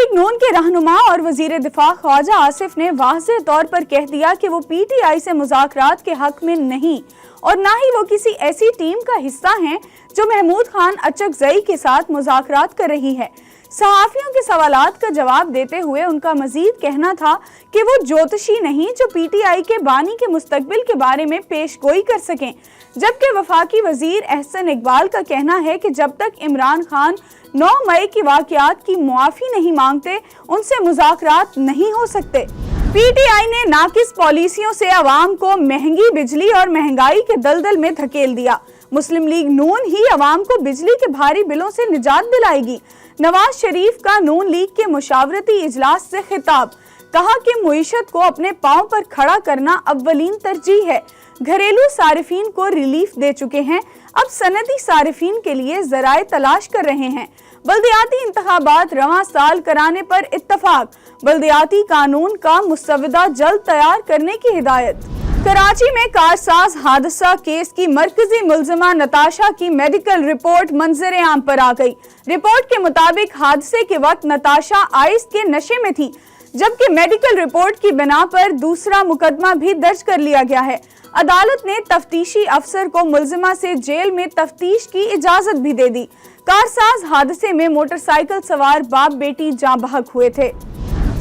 League نون کے رہنما اور وزیر دفاع خواجہ آصف نے واضح طور پر کہہ دیا کہ وہ پی ٹی آئی سے مذاکرات کے حق میں نہیں اور نہ ہی وہ کسی ایسی ٹیم کا حصہ ہیں جو محمود خان اچکزئی کے ساتھ مذاکرات کر رہی ہے۔ صحافیوں کے سوالات کا جواب دیتے ہوئے ان کا مزید کہنا تھا کہ وہ جوتشی نہیں جو پی ٹی آئی کے بانی کے مستقبل کے بارے میں پیش گوئی کر سکیں، جبکہ وفاقی وزیر احسن اقبال کا کہنا ہے کہ جب تک عمران خان 9 مئی کی واقعات کی معافی نہیں مانگتے ان سے مذاکرات نہیں ہو سکتے۔ پی ٹی آئی نے ناقص پالیسیوں سے عوام کو مہنگی بجلی اور مہنگائی کے دلدل میں دھکیل دیا۔ مسلم لیگ نون ہی عوام کو بجلی کے بھاری بلوں سے نجات دلائے گی۔ نواز شریف کا نون لیگ کے مشاورتی اجلاس سے خطاب، کہا کہ معیشت کو اپنے پاؤں پر کھڑا کرنا اولین ترجیح ہے۔ گھریلو صارفین کو ریلیف دے چکے ہیں، اب صنعتی صارفین کے لیے ذرائع تلاش کر رہے ہیں۔ بلدیاتی انتخابات رواں سال کرانے پر اتفاق، بلدیاتی قانون کا مسودہ جلد تیار کرنے کی ہدایت۔ کراچی میں کارساز حادثہ کیس کی مرکزی ملزمہ نتاشا کی میڈیکل رپورٹ منظر عام پر آ گئی۔ رپورٹ کے مطابق حادثے کے وقت نتاشا آئس کے نشے میں تھی، جبکہ میڈیکل رپورٹ کی بنا پر دوسرا مقدمہ بھی درج کر لیا گیا ہے۔ عدالت نے تفتیشی افسر کو ملزمہ سے جیل میں تفتیش کی اجازت بھی دے دی۔ کارساز حادثے میں موٹر سائیکل سوار باپ بیٹی جاں بحق ہوئے تھے۔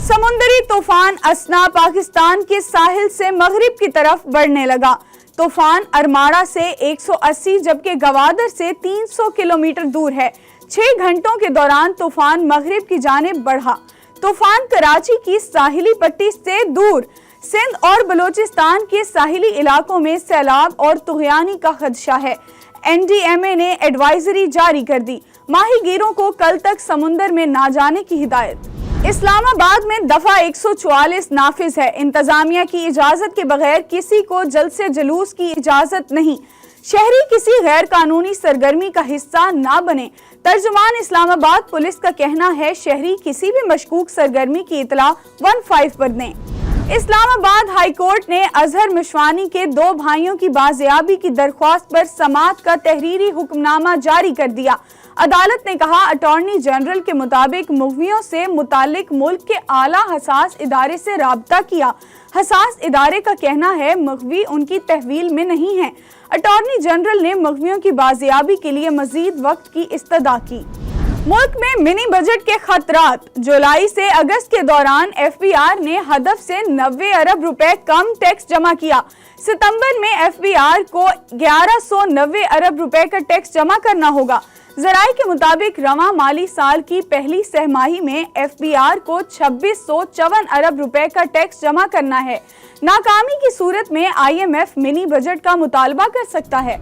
سمندری طوفان اسنا پاکستان کے ساحل سے مغرب کی طرف بڑھنے لگا۔ طوفان ارماڑہ سے 180 جبکہ گوادر سے 300 کلومیٹر دور ہے۔ 6 گھنٹوں کے دوران طوفان مغرب کی جانب بڑھا۔ طوفان کراچی کی ساحلی پٹی سے دور سندھ اور بلوچستان کے ساحلی علاقوں میں سیلاب اور طغیانی کا خدشہ ہے۔ این ڈی ایم اے نے ایڈوائزری جاری کر دی، ماہی گیروں کو کل تک سمندر میں نہ جانے کی ہدایت۔ اسلام آباد میں دفعہ 144 نافذ ہے، انتظامیہ کی اجازت کے بغیر کسی کو جلسے جلوس کی اجازت نہیں، شہری کسی غیر قانونی سرگرمی کا حصہ نہ بنے۔ ترجمان اسلام آباد پولیس کا کہنا ہے شہری کسی بھی مشکوک سرگرمی کی اطلاع 15 پر دیں۔ اسلام آباد ہائی کورٹ نے اظہر مشوانی کے 2 بھائیوں کی بازیابی کی درخواست پر سماعت کا تحریری حکم نامہ جاری کر دیا۔ عدالت نے کہا اٹارنی جنرل کے مطابق مغویوں سے متعلق ملک کے اعلیٰ حساس ادارے سے رابطہ کیا۔ حساس ادارے کا کہنا ہے مغوی ان کی تحویل میں نہیں ہیں۔ اٹارنی جنرل نے مغویوں کی بازیابی کے لیے مزید وقت کی استدعا کی۔ ملک میں منی بجٹ کے خطرات، جولائی سے اگست کے دوران ایف بی آر نے ہدف سے 90 ارب روپے کم ٹیکس جمع کیا۔ ستمبر میں ایف بی آر کو 1190 ارب روپے کا ٹیکس جمع کرنا ہوگا۔ ذرائع کے مطابق رواں مالی سال کی پہلی سہ ماہی میں ایف بی آر کو 2654 ارب روپے کا ٹیکس جمع کرنا ہے۔ ناکامی کی صورت میں I M F mini budget کا مطالبہ کر سکتا ہے۔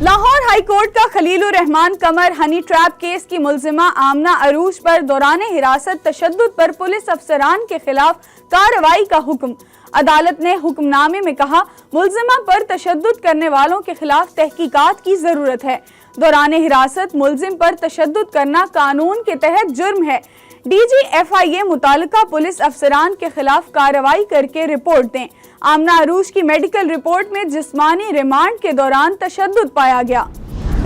لاہور ہائی کورٹ کا Khalil ur Rahman Qamar honey trap case کی ملزمہ آمنہ عروج پر دوران حراست تشدد پر پولیس افسران کے خلاف کارروائی کا حکم۔ عدالت نے حکم نامے میں کہا ملزمہ پر تشدد کرنے والوں کے خلاف تحقیقات کی ضرورت ہے۔ دوران حراست ملزم پر تشدد کرنا قانون کے تحت جرم ہے۔ ڈی جی ایف آئی اے متعلقہ پولیس افسران کے خلاف کارروائی کر کے رپورٹ دیں۔ آمنہ عروج کی میڈیکل رپورٹ میں جسمانی ریمانڈ کے دوران تشدد پایا گیا۔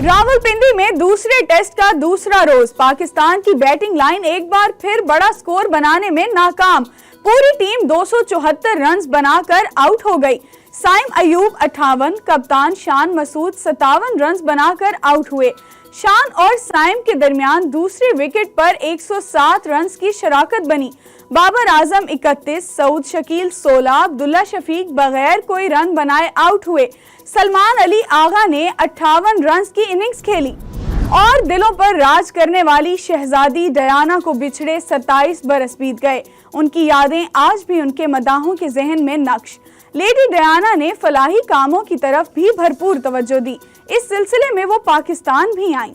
راولپنڈی میں دوسرے ٹیسٹ کا دوسرا روز، پاکستان کی بیٹنگ لائن ایک بار پھر بڑا سکور بنانے میں ناکام، پوری ٹیم 274 رنز بنا کر آؤٹ ہو گئی۔ سائم ایوب 58، کپتان شان مسعود 57 رنز بنا کر آؤٹ ہوئے۔ شان اور سائم کے درمیان دوسری وکٹ پر 107 رنز کی شراکت بنی۔ بابر اعظم 31، سعود شکیل 16، عبداللہ شفیق بغیر کوئی رن بنائے آؤٹ ہوئے۔ سلمان علی آغا نے 58 رنز کی اننگز کھیلی۔ اور دلوں پر راج کرنے والی شہزادی ڈیانا کو بچھڑے 27 برس بیت گئے، ان کی یادیں آج بھی ان کے مداحوں کے ذہن میں نقش۔ لیڈی ڈیانا نے فلاحی کاموں کی طرف بھی بھرپور توجہ دی، اس سلسلے میں وہ پاکستان بھی آئیں۔